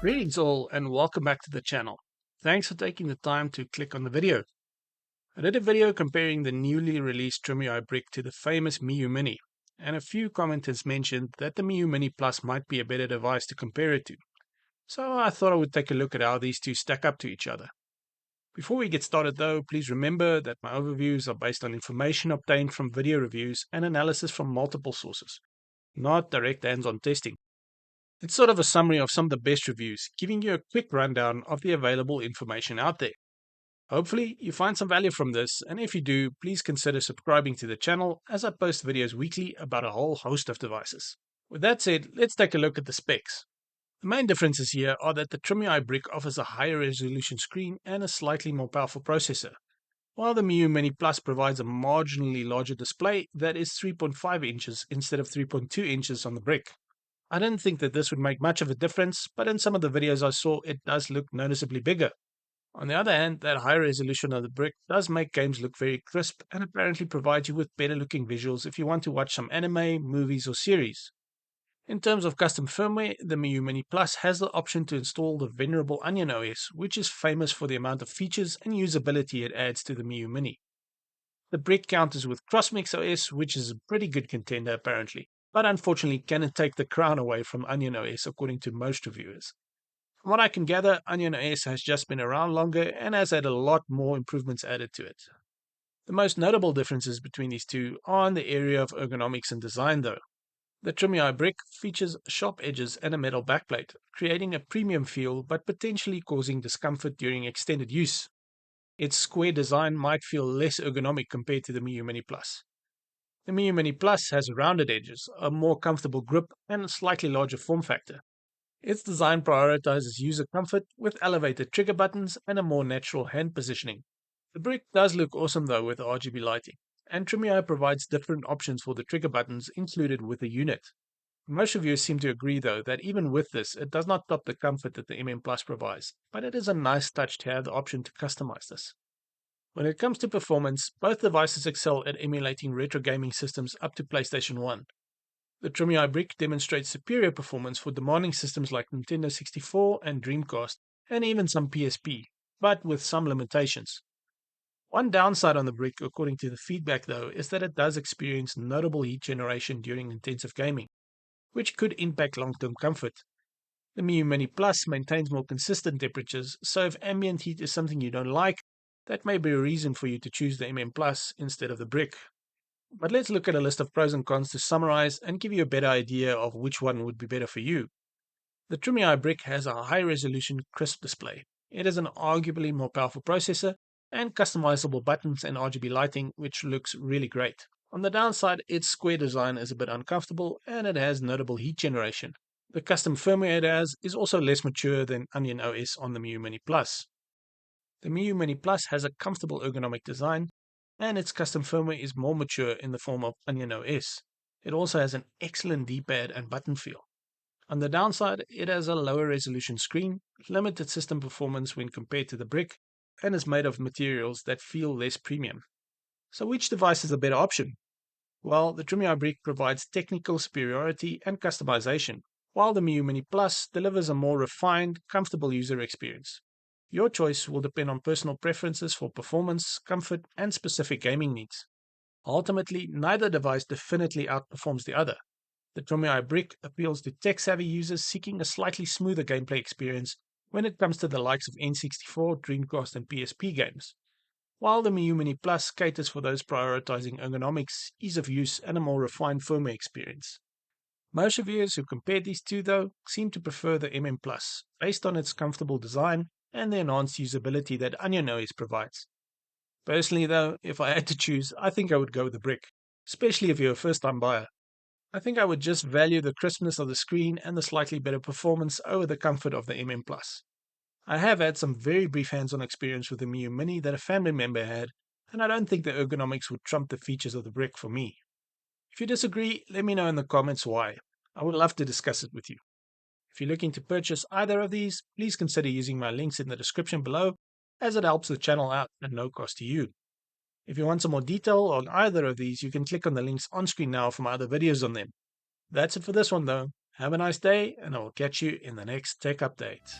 Greetings all and welcome back to the channel. Thanks for taking the time to click on the video. I did a video comparing the newly released Trimui Brick to the famous Miyoo Mini, and a few commenters mentioned that the Miyoo Mini Plus might be a better device to compare it to. So I thought I would take a look at how these two stack up to each other. Before we get started though, please remember that my overviews are based on information obtained from video reviews and analysis from multiple sources, not direct hands-on testing. It's sort of a summary of some of the best reviews, giving you a quick rundown of the available information out there. Hopefully, you find some value from this, and if you do, please consider subscribing to the channel as I post videos weekly about a whole host of devices. With that said, let's take a look at the specs. The main differences here are that the Trimui Brick offers a higher resolution screen and a slightly more powerful processor, while the Miyoo Mini Plus provides a marginally larger display that is 3.5 inches instead of 3.2 inches on the Brick. I didn't think that this would make much of a difference, but in some of the videos I saw, it does look noticeably bigger. On the other hand, that higher resolution of the Brick does make games look very crisp and apparently provides you with better looking visuals if you want to watch some anime, movies, or series. In terms of custom firmware, the Miyoo Mini Plus has the option to install the venerable Onion OS, which is famous for the amount of features and usability it adds to the Miyoo Mini. The Brick counters with CrossMix OS, which is a pretty good contender apparently, but unfortunately cannot take the crown away from Onion OS according to most reviewers. From what I can gather, Onion OS has just been around longer and has had a lot more improvements added to it. The most notable differences between these two are in the area of ergonomics and design though. The Trimui Brick features sharp edges and a metal backplate, creating a premium feel but potentially causing discomfort during extended use. Its square design might feel less ergonomic compared to the Miyoo Mini Plus. The Miyoo Mini Plus has rounded edges, a more comfortable grip, and a slightly larger form factor. Its design prioritizes user comfort with elevated trigger buttons and a more natural hand positioning. The Brick does look awesome though with RGB lighting, and Trimui provides different options for the trigger buttons included with the unit. Most reviewers seem to agree though that even with this, it does not top the comfort that the MM Plus provides, but it is a nice touch to have the option to customize this. When it comes to performance, both devices excel at emulating retro gaming systems up to PlayStation 1. The Trimui Brick demonstrates superior performance for demanding systems like Nintendo 64 and Dreamcast, and even some PSP, but with some limitations. One downside on the Brick, according to the feedback though, is that it does experience notable heat generation during intensive gaming, which could impact long-term comfort. The Miyoo Mini Plus maintains more consistent temperatures, so if ambient heat is something you don't like, that may be a reason for you to choose the MM Plus instead of the Brick. But let's look at a list of pros and cons to summarize and give you a better idea of which one would be better for you. The Trimui Brick has a high-resolution crisp display. It has an arguably more powerful processor and customizable buttons and RGB lighting, which looks really great. On the downside, its square design is a bit uncomfortable and it has notable heat generation. The custom firmware it has is also less mature than Onion OS on the Miyoo Mini Plus. The Miyoo Mini Plus has a comfortable ergonomic design, and its custom firmware is more mature in the form of Onion OS. It also has an excellent D-pad and button feel. On the downside, it has a lower resolution screen, limited system performance when compared to the Brick, and is made of materials that feel less premium. So which device is a better option? Well, the Trimui Brick provides technical superiority and customization, while the Miyoo Mini Plus delivers a more refined, comfortable user experience. Your choice will depend on personal preferences for performance, comfort, and specific gaming needs. Ultimately, neither device definitely outperforms the other. The Trimui Brick appeals to tech-savvy users seeking a slightly smoother gameplay experience when it comes to the likes of N64, Dreamcast, and PSP games, while the Miyoo Mini Plus caters for those prioritizing ergonomics, ease of use, and a more refined firmware experience. Most reviewers who compared these two, though, seem to prefer the MM Plus, based on its comfortable design and the enhanced usability that Onion OS provides. Personally, though, if I had to choose, I think I would go with the Brick, especially if you're a first-time buyer. I think I would just value the crispness of the screen and the slightly better performance over the comfort of the MM Plus. I have had some very brief hands-on experience with the Miyoo Mini that a family member had, and I don't think the ergonomics would trump the features of the Brick for me. If you disagree, let me know in the comments why. I would love to discuss it with you. If you're looking to purchase either of these, please consider using my links in the description below, as it helps the channel out at no cost to you. If you want some more detail on either of these, you can click on the links on screen now for my other videos on them. That's it for this one though. Have a nice day, and I will catch you in the next tech update.